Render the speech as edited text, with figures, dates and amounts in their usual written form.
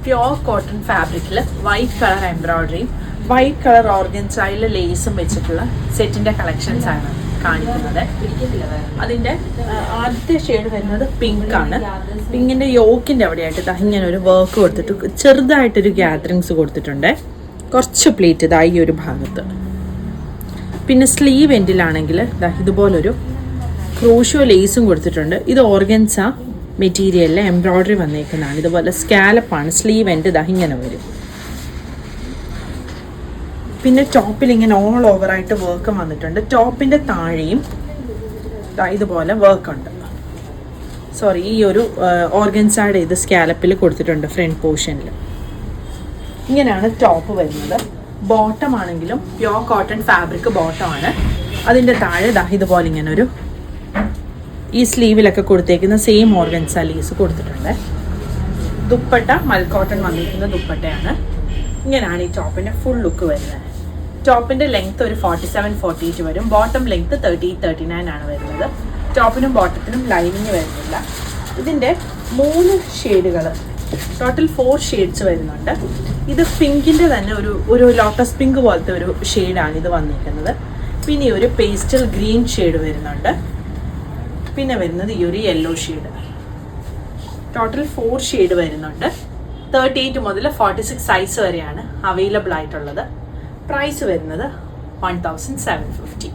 Pure cotton ഫാബ്രിക്കിൽ white colour എംബ്രോയിഡറിയും white colour ഓർഗൻസയിൽ ലേസും വെച്ചിട്ടുള്ള സെറ്റിന്റെ കളക്ഷൻസ് ആണ് കാണിക്കുന്നത്. അതിന്റെ ആദ്യത്തെ ഷെയ്ഡ് വരുന്നത് പിങ്ക് ആണ്. പിങ്കിന്റെ യോക്കിന്റെ അവിടെയായിട്ട് ഇങ്ങനെ ഒരു വർക്ക് കൊടുത്തിട്ട് ചെറുതായിട്ടൊരു ഗ്യാദറിങ്സ് കൊടുത്തിട്ടുണ്ട്. കുറച്ച് പ്ലേറ്റ് ഇതാ ഈ ഒരു ഭാഗത്ത്. പിന്നെ സ്ലീവ് എൻഡിലാണെങ്കിൽ ഇതുപോലൊരു ക്രോഷോ ലേസും കൊടുത്തിട്ടുണ്ട്. ഇത് ഓർഗൻസ മെറ്റീരിയലിൽ എംബ്രോയിഡറി വന്നേക്കുന്നതാണ്. ഇതുപോലെ സ്കാലപ്പാണ്. സ്ലീവ് എൻഡ് ഇങ്ങനെ വരും. പിന്നെ ടോപ്പിൽ ഇങ്ങനെ ഓൾ ഓവറായിട്ട് വർക്ക് വന്നിട്ടുണ്ട്. ടോപ്പിന്റെ താഴെയും ഇതുപോലെ വർക്ക് ഉണ്ട്. സോറി, ഈ ഒരു ഓർഗൻസയുടെ ഇത് സ്കാലപ്പിൽ കൊടുത്തിട്ടുണ്ട് ഫ്രണ്ട് പോർഷനിൽ. ഇങ്ങനെയാണ് ടോപ്പ് വരുന്നത്. ബോട്ടം ആണെങ്കിലും പ്യോർ കോട്ടൺ ഫാബ്രിക് ബോട്ടമാണ്. അതിൻ്റെ താഴെ ഇതുപോലെ ഇങ്ങനെ ഒരു ഈ സ്ലീവിലൊക്കെ കൊടുത്തേക്കുന്ന സെയിം ഓർഗൻസ ലേസ് കൊടുത്തിട്ടുണ്ട്. ദുപ്പട്ട മൽക്കോട്ടൺ വന്നിരിക്കുന്ന ദുപ്പട്ടയാണ്. ഇങ്ങനെയാണ് ഈ ടോപ്പിൻ്റെ ഫുൾ ലുക്ക് വരുന്നത്. ടോപ്പിൻ്റെ ലെങ്ത്ത് ഒരു 47-48 വരും. ബോട്ടം ലെങ്ത്ത് 38-39 ആണ് വരുന്നത്. ടോപ്പിനും ബോട്ടത്തിനും ലൈനിങ് വരുന്നില്ല. ഇതിൻ്റെ 3 ഷെയ്ഡുകൾ, ടോട്ടൽ 4 ഷെയ്ഡ്സ് വരുന്നുണ്ട്. ഇത് പിങ്കിൻ്റെ തന്നെ ഒരു ലോട്ടസ് പിങ്ക് പോലത്തെ ഒരു ഷെയ്ഡാണ് ഇത് വന്നിരിക്കുന്നത്. പിന്നെ ഒരു പേസ്റ്റൽ ഗ്രീൻ ഷെയ്ഡ് വരുന്നുണ്ട്. പിന്നെ വരുന്നത് ഈ ഒരു യെല്ലോ ഷെയ്ഡ്. ടോട്ടൽ 4 ഷെയ്ഡ് വരുന്നുണ്ട്. 38 മുതൽ 46 സൈസ് വരെയാണ് അവൈലബിൾ ആയിട്ടുള്ളത്. പ്രൈസ് വരുന്നത് 1750.